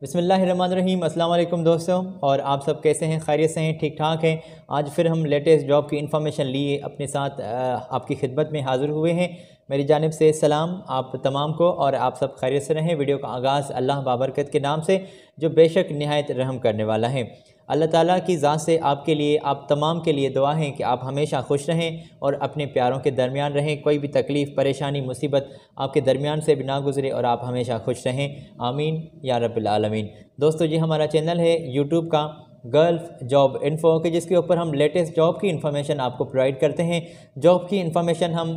बिस्मिल्लाहिर्रहमानिर्रहीम। अस्सलाम वालेकुम दोस्तों, और आप सब कैसे हैं? खैरियत से हैं? ठीक ठाक हैं? आज फिर हम लेटेस्ट जॉब की इन्फॉर्मेशन लिए अपने साथ आपकी खिदमत में हाज़िर हुए हैं। मेरी जानिब से सलाम आप तमाम को, और आप सब खैरियत से रहें। वीडियो का आगाज़ अल्लाह बाबरकत के नाम से, जो बेशक निहायत रहम करने वाला है। अल्लाह ताला की ज़ात से आपके लिए, आप तमाम के लिए दुआ है कि आप हमेशा खुश रहें और अपने प्यारों के दरमियान रहें। कोई भी तकलीफ़, परेशानी, मुसीबत आपके दरमियान से भी ना गुज़रे और आप हमेशा खुश रहें। आमीन या रब्बिल आलमीन। दोस्तों, ये हमारा चैनल है यूट्यूब का गल्फ़ जॉब इन्फो के, जिसके ऊपर हम लेटेस्ट जॉब की इन्फॉर्मेशन आपको प्रोवाइड करते हैं। जॉब की इन्फॉर्मेशन हम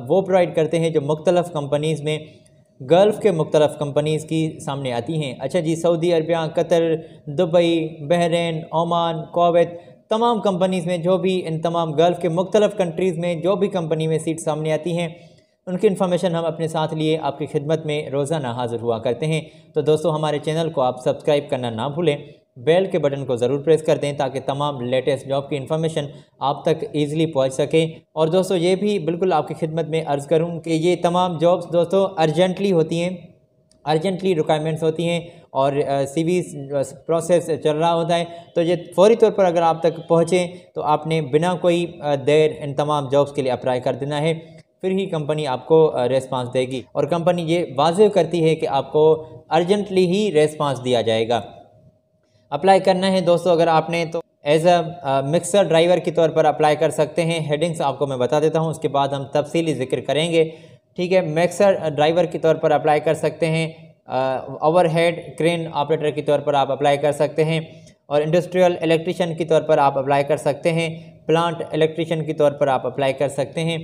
वो प्रोवाइड करते हैं जो मुख्तलिफ़ कंपनीज़ में, गल्फ़ के मुख्तलिफ़ कंपनीज़ की सामने आती हैं। अच्छा जी, Saudi Arabia, Qatar, Dubai, Bahrain, Oman, Kuwait, तमाम कंपनीज़ में जो भी, इन तमाम गल्फ़ के मुख्तलिफ़ कंट्रीज़ में जो भी कंपनी में सीट सामने आती हैं, उनकी इन्फॉर्मेशन हम अपने साथ लिए आपकी खिदमत में रोज़ाना हाज़िर हुआ करते हैं। तो दोस्तों, हमारे चैनल को आप सब्सक्राइब करना ना भूलें, बेल के बटन को ज़रूर प्रेस कर दें ताकि तमाम लेटेस्ट जॉब की इन्फॉर्मेशन आप तक ईज़िली पहुंच सके। और दोस्तों, ये भी बिल्कुल आपकी खिदमत में अर्ज़ करूं कि ये तमाम जॉब्स दोस्तों अर्जेंटली होती हैं, अर्जेंटली रिक्वायरमेंट्स होती हैं, और सीवी प्रोसेस चल रहा होता है। तो ये फ़ौरी तौर पर अगर आप तक पहुँचें तो आपने बिना कोई देर इन तमाम जॉब्स के लिए अप्लाई कर देना है, फिर ही कंपनी आपको रेस्पॉन्स देगी। और कंपनी ये वाज़ेह करती है कि आपको अर्जेंटली ही रेस्पॉन्स दिया जाएगा। अप्लाई करना है दोस्तों अगर आपने, तो एज़ अ मिक्सर ड्राइवर के तौर पर अप्लाई कर सकते हैं। हेडिंग्स आपको मैं बता देता हूं, उसके बाद हम तफसीली ज़िक्र करेंगे। ठीक है, मिक्सर ड्राइवर के तौर पर अप्लाई कर सकते हैं। ओवरहेड क्रेन ऑपरेटर के तौर पर आप अप्लाई कर सकते हैं, और इंडस्ट्रियल इलेक्ट्रीशियन के तौर पर आप अप्लाई कर सकते हैं। प्लांट इलेक्ट्रीशियन के तौर पर आप अप्लाई कर सकते हैं।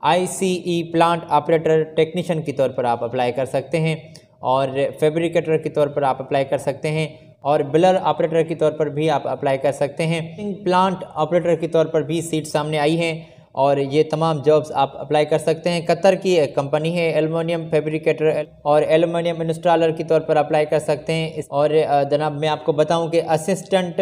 ICE प्लांट ऑपरेटर टेक्नीशियन के तौर पर आप अप्लाई कर सकते हैं, और फैब्रिकेटर के तौर पर आप अप्लाई कर सकते हैं, और बिलर ऑपरेटर के तौर पर भी आप अप्लाई कर सकते हैं। प्लांट ऑपरेटर के तौर पर भी सीट सामने आई हैं, और ये तमाम जॉब्स आप अप्लाई कर सकते हैं। कतर की एक कंपनी है, एलुमिनियम फैब्रिकेटर और एलुमिनियम इंस्टॉलर के तौर पर अप्लाई कर सकते हैं। और जनाब, मैं आपको बताऊं कि असिस्टेंट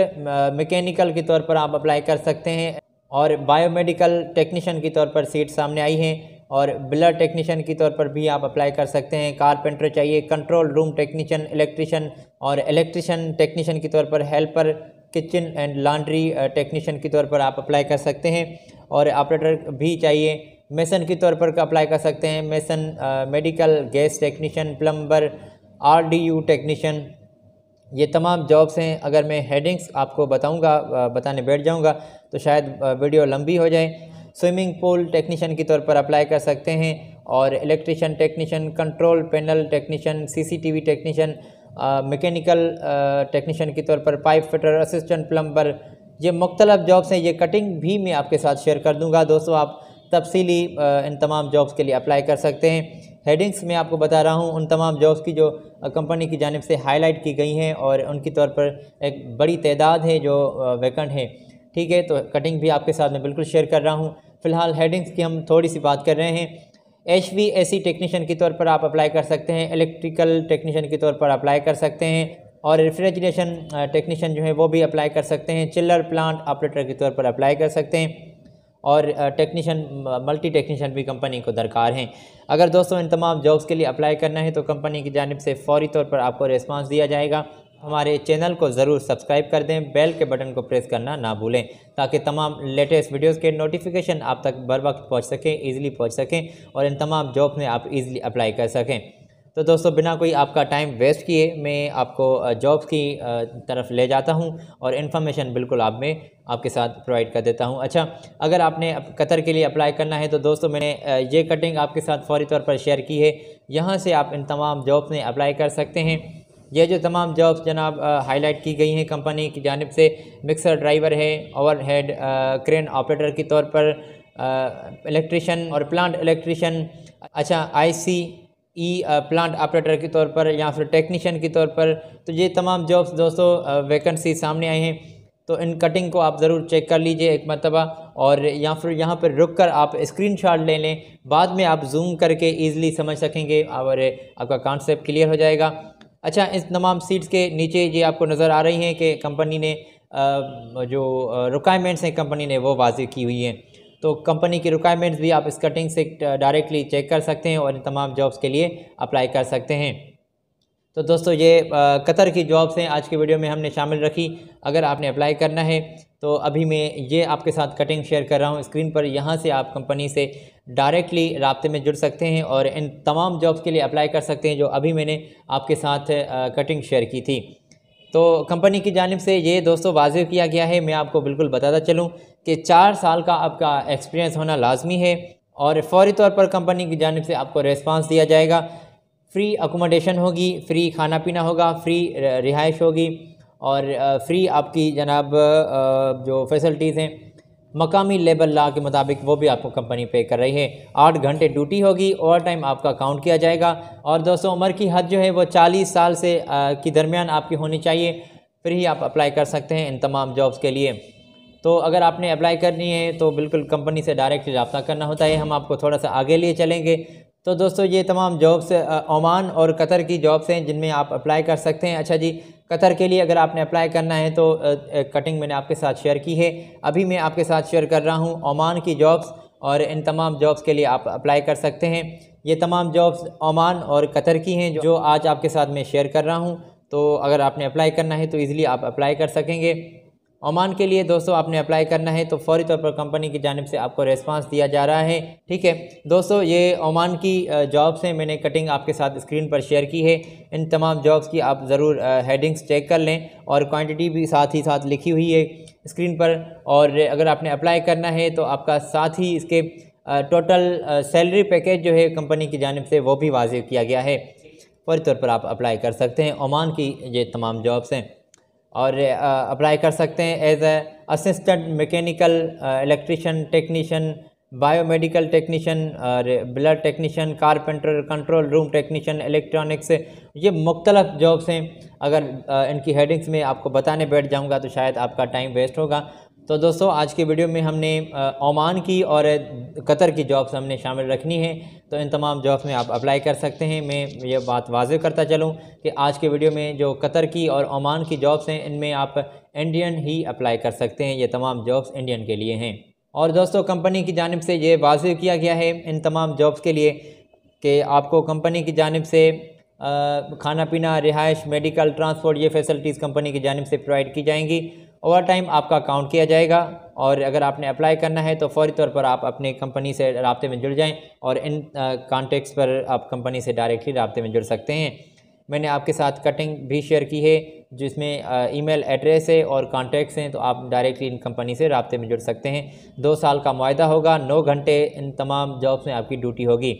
मैकेनिकल के तौर पर आप अप्लाई कर सकते हैं, और बायोमेडिकल टेक्नीशियन की तौर पर सीट सामने आई हैं, और बिलर टेक्नीशियन की तौर पर भी आप अप्लाई कर सकते हैं। कारपेंटर चाहिए, कंट्रोल रूम टेक्नीशियन, इलेक्ट्रीशियन, और इलेक्ट्रीशियन टेक्नीशियन की तौर पर helper, kitchen and laundry technician की तौर पर आप अप्लाई कर सकते हैं। और ऑपरेटर भी चाहिए, मेसन के तौर पर अप्लाई कर सकते हैं। Mason, medical, gas technician, plumber, RDU technician, ये तमाम जॉब्स हैं। अगर मैं हेडिंग्स आपको बताने बैठ जाऊंगा तो शायद वीडियो लंबी हो जाए। स्विमिंग पूल टेक्नीशियन के तौर पर अप्लाई कर सकते हैं, और electrician technician, control panel technician, CCTV technician, mechanical technician के तौर पर पाइप फिटर, असिस्टेंट प्लम्बर, ये मुख्तलिफ जॉब्स हैं। ये कटिंग भी मैं आपके साथ शेयर कर दूंगा दोस्तों, आप तफसीली इन तमाम जॉब्स के लिए अप्लाई कर सकते हैं। हेडिंग्स मैं आपको बता रहा हूँ उन तमाम जॉब्स की जो कंपनी की जानिब से हाईलाइट की गई हैं, और उनकी तौर पर एक बड़ी तादाद है जो वैकेंट है। ठीक है, तो कटिंग भी आपके साथ मैं बिल्कुल शेयर कर रहा हूँ। फ़िलहाल हेडिंग्स की हम थोड़ी सी बात कर रहे हैं। HVAC टेक्नीशियन के तौर पर आप अप्लाई कर सकते हैं, इलेक्ट्रिकल टेक्नीशियन के तौर पर अप्लाई कर सकते हैं, और रेफ्रिजरेशन टेक्नीशियन जो है वो भी अप्लाई कर सकते हैं। चिल्लर प्लांट ऑपरेटर के तौर पर अप्लाई कर सकते हैं, और टेक्नीशियन, मल्टी टेक्नीशियन भी कंपनी को दरकार हैं। अगर दोस्तों इन तमाम जॉब्स के लिए अप्लाई करना है तो कंपनी की जानिब से फ़ौरी तौर पर आपको रिस्पांस दिया जाएगा। हमारे चैनल को ज़रूर सब्सक्राइब कर दें, बेल के बटन को प्रेस करना ना भूलें, ताकि तमाम लेटेस्ट वीडियोस के नोटिफिकेशन आप तक बर वक्त पहुँच सकें, ईज़िली पहुँच सकें, और इन तमाम जॉब में आप ईज़िली अप्लाई कर सकें। तो दोस्तों, बिना कोई आपका टाइम वेस्ट किए मैं आपको जॉब्स की तरफ ले जाता हूं, और इन्फॉर्मेशन बिल्कुल आपके साथ प्रोवाइड कर देता हूं। अच्छा, अगर आपने कतर के लिए अप्लाई करना है तो दोस्तों, मैंने ये कटिंग आपके साथ फौरी तौर पर शेयर की है। यहां से आप इन तमाम जॉब्स में अप्लाई कर सकते हैं। ये जो तमाम जॉब्स जनाब हाईलाइट की गई हैं कंपनी की जानिब से, मिक्सर ड्राइवर है, ओवरहेड क्रेन ऑपरेटर के तौर पर, इलेक्ट्रीशियन और प्लांट इलेक्ट्रीशियन, अच्छा ICE प्लांट ऑपरेटर के तौर पर, या फिर टेक्नीशियन के तौर पर। तो ये तमाम जॉब्स दोस्तों वैकेंसी सामने आई हैं। तो इन कटिंग को आप ज़रूर चेक कर लीजिए एक मरतबा, और या फिर यहाँ पर रुक कर आप स्क्रीनशॉट ले लें, बाद में आप जूम करके ईज़िली समझ सकेंगे और आपका कॉन्सेप्ट क्लियर हो जाएगा। अच्छा, इस तमाम सीट्स के नीचे ये आपको नज़र आ रही हैं कि कंपनी ने जो रिक्वायरमेंट्स हैं कंपनी ने वो वाज़ेह की हुई हैं। तो कंपनी की रिक्वायरमेंट्स भी आप इस कटिंग से डायरेक्टली चेक कर सकते हैं, और इन तमाम जॉब्स के लिए अप्लाई कर सकते हैं। तो दोस्तों ये कतर की जॉब्स हैं आज की वीडियो में हमने शामिल रखी। अगर आपने अप्लाई करना है तो अभी मैं ये आपके साथ कटिंग शेयर कर रहा हूँ स्क्रीन पर। यहाँ से आप कंपनी से डायरेक्टली राब्ते में जुड़ सकते हैं और इन तमाम जॉब्स के लिए अप्लाई कर सकते हैं जो अभी मैंने आपके साथ कटिंग शेयर की थी। तो कंपनी की जानिब से ये दोस्तों वाज़ेह किया गया है। मैं आपको बिल्कुल बताता चलूँ कि 4 साल का आपका एक्सपीरियंस होना लाजमी है और फौरी तौर पर कंपनी की जानिब से आपको रिस्पांस दिया जाएगा। फ्री अकोमोडेशन होगी, फ्री खाना पीना होगा, फ्री रिहाइश होगी और फ्री आपकी जनाब जो फैसिलिटीज़ हैं मकामी लेबर लॉ के मुताबिक वो भी आपको कंपनी पे कर रही है। 8 घंटे ड्यूटी होगी, ओवर टाइम आपका काउंट किया जाएगा। और दोस्तों उम्र की हद जो है वो 40 साल से की दरमियान आपकी होनी चाहिए, फिर ही आप अप्लाई कर सकते हैं इन तमाम जॉब्स के लिए। तो अगर आपने अप्लाई करनी है तो बिल्कुल कंपनी से डायरेक्ट रब्ता करना होता है। हम आपको थोड़ा सा आगे लिए चलेंगे। तो दोस्तों ये तमाम जॉब्स ओमान और कतर की जॉब्स हैं जिनमें आप अप्लाई कर सकते हैं। अच्छा जी, कतर के लिए अगर आपने अप्लाई करना है तो कटिंग मैंने आपके साथ शेयर की है। अभी मैं आपके साथ शेयर कर रहा हूँ ओमान की जॉब्स और इन तमाम जॉब्स के लिए आप अप्लाई कर सकते हैं। ये तमाम जॉब्स ओमान और कतर की हैं जो आज आपके साथ मैं शेयर कर रहा हूँ। तो अगर आपने अप्लाई करना है तो ईज़िली आप अप्लाई कर सकेंगे। ओमान के लिए दोस्तों आपने अप्लाई करना है तो फौरी तौर पर कंपनी की जानिब से आपको रिस्पांस दिया जा रहा है। ठीक है दोस्तों, ये ओमान की जॉब्स हैं, मैंने कटिंग आपके साथ स्क्रीन पर शेयर की है। इन तमाम जॉब्स की आप ज़रूर हेडिंग्स चेक कर लें और क्वांटिटी भी साथ ही साथ लिखी हुई है स्क्रीन पर। और अगर आपने अप्लाई करना है तो आपका साथ ही इसके टोटल सैलरी पैकेज जो है कंपनी की जानिब से वो भी वाज़ेह किया गया है। फौरी तौर पर आप अप्लाई कर सकते हैं। ओमान की ये तमाम जॉब्स हैं और अप्लाई कर सकते हैं as assistant mechanical, electrician, technician, biomedical technician और blood technician, carpenter, control room technician, electronics. ये मुख्तलिफ जॉब्स हैं। अगर इनकी हेडिंग्स में आपको बताने बैठ जाऊंगा तो शायद आपका टाइम वेस्ट होगा। तो दोस्तों आज की वीडियो में हमने ओमान की और कतर की जॉब्स हमने शामिल रखनी है। तो इन तमाम जॉब्स में आप अप्लाई कर सकते हैं। मैं ये बात वाज़ेह करता चलूँ कि आज के वीडियो में जो कतर की और ओमान की जॉब्स हैं इनमें आप इंडियन ही अप्लाई कर सकते हैं। ये तमाम जॉब्स इंडियन के लिए हैं। और दोस्तों कंपनी की जानिब से ये वाज़ेह किया गया है इन तमाम जॉब्स के लिए कि आपको कंपनी की जानिब से खाना पीना, रिहाइश, मेडिकल, ट्रांसपोर्ट ये फैसिलिटीज़ कंपनी की जानिब से प्रोवाइड की जाएंगी। ओवर टाइम आपका काउंट किया जाएगा और अगर आपने अप्लाई करना है तो फौरी तौर पर आप अपने कंपनी से राब्ते में जुड़ जाएं और इन कॉन्टेक्ट्स पर आप कंपनी से डायरेक्टली राब्ते में जुड़ सकते हैं। मैंने आपके साथ कटिंग भी शेयर की है जिसमें ईमेल एड्रेस है और कॉन्टैक्ट्स हैं, तो आप डायरेक्टली इन कंपनी से राब्ते में जुड़ सकते हैं। 2 साल का मुआहदा होगा, 9 घंटे इन तमाम जॉब्स में आपकी ड्यूटी होगी।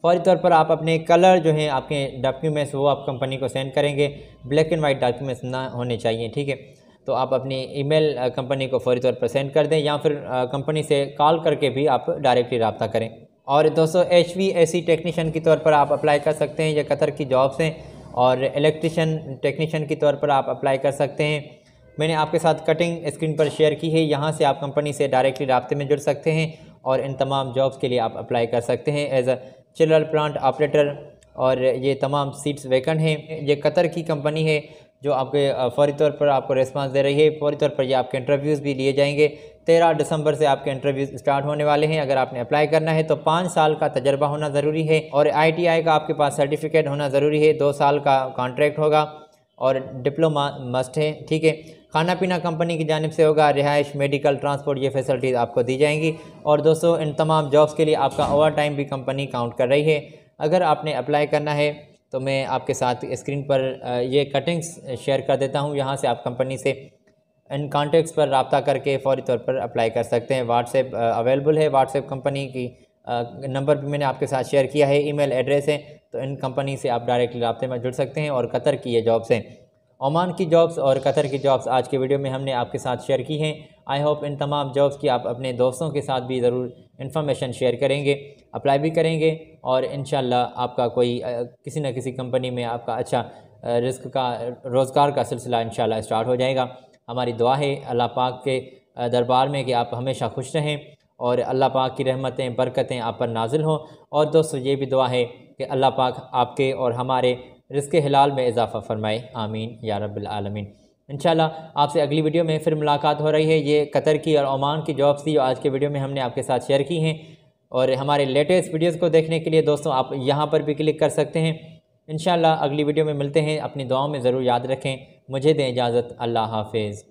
फौरी तौर पर आप अपने कलर जो हैं आपके डॉक्यूमेंट्स वो आप कंपनी को सेंड करेंगे। ब्लैक एंड वाइट डॉक्यूमेंट्स ना होने चाहिए। ठीक है, तो आप अपनी ईमेल कंपनी को फौरी तौर पर सेंड कर दें या फिर कंपनी से कॉल करके भी आप डायरेक्टली रब्ता करें। और दोस्तों HVAC टेक्नीशियन के तौर पर आप अप्लाई कर सकते हैं। ये कतर की जॉब्स हैं। और इलेक्ट्रिशियन टेक्नीशियन के तौर पर आप अप्लाई कर सकते हैं। मैंने आपके साथ कटिंग स्क्रीन पर शेयर की है, यहाँ से आप कंपनी से डायरेक्टली राब्ते में जुड़ सकते हैं और इन तमाम जॉब्स के लिए आप अप्लाई कर सकते हैं as a chiller plant operator. और ये तमाम सीट्स वैकेंट हैं। ये कतर की कंपनी है जो आपके फौरी तौर पर आपको रिस्पांस दे रही है। फौरी तौर पर ये आपके इंटरव्यूज़ भी लिए जाएंगे। 13 दिसंबर से आपके इंटरव्यूज़ स्टार्ट होने वाले हैं। अगर आपने अप्लाई करना है तो 5 साल का तजर्बा होना ज़रूरी है और ITI का आपके पास सर्टिफिकेट होना ज़रूरी है। 2 साल का कॉन्ट्रैक्ट होगा और डिप्लोमा मस्ट है। ठीक है, खाना पीना कंपनी की जानिब से होगा। रिहाइश, मेडिकल, ट्रांसपोर्ट ये फैसिलिटीज़ आपको दी जाएंगी। और दोस्तों इन तमाम जॉब्स के लिए आपका ओवर टाइम भी कंपनी काउंट कर रही है। अगर आपने अप्लाई करना है तो मैं आपके साथ स्क्रीन पर ये कटिंग्स शेयर कर देता हूँ। यहाँ से आप कंपनी से इन कॉन्टेक्ट्स पर रब्ता करके फ़ौरी तौर पर अप्लाई कर सकते हैं। व्हाट्सएप अवेलेबल है। व्हाट्सएप कंपनी की नंबर भी मैंने आपके साथ शेयर किया है, ईमेल एड्रेस है, तो इन कंपनी से आप डायरेक्टली रब्ते में जुड़ सकते हैं। और कतर की ये जॉब्स हैं। ओमान की जॉब्स और कतर की जॉब्स आज के वीडियो में हमने आपके साथ शेयर की हैं। आई होप इन तमाम जॉब्स की आप अपने दोस्तों के साथ भी ज़रूर इन्फॉर्मेशन शेयर करेंगे, अप्लाई भी करेंगे और इंशाल्लाह आपका कोई किसी न किसी कंपनी में आपका अच्छा रिस्क का रोज़गार का सिलसिला इंशाल्लाह स्टार्ट हो जाएगा। हमारी दुआ है अल्लाह पाक के दरबार में कि आप हमेशा खुश रहें और अल्लाह पाक की रहमतें बरकतें आप पर नाजिल हों। और दोस्तों ये भी दुआ है कि अल्लाह पाक आपके और हमारे रिज़्क़ हिलाल में इजाफ़ा फ़रमाए, आमीन या रब्बिल आलमीन। इंशाल्लाह आपसे अगली वीडियो में फिर मुलाकात हो रही है। ये कतर की और ओमान की जॉब्स थी जो आज के वीडियो में हमने आपके साथ शेयर की हैं। और हमारे लेटेस्ट वीडियोज़ को देखने के लिए दोस्तों आप यहाँ पर भी क्लिक कर सकते हैं। इंशाअल्लाह अगली वीडियो में मिलते हैं। अपनी दुआओं में ज़रूर याद रखें। मुझे दें इजाज़त। अल्लाह हाफिज़।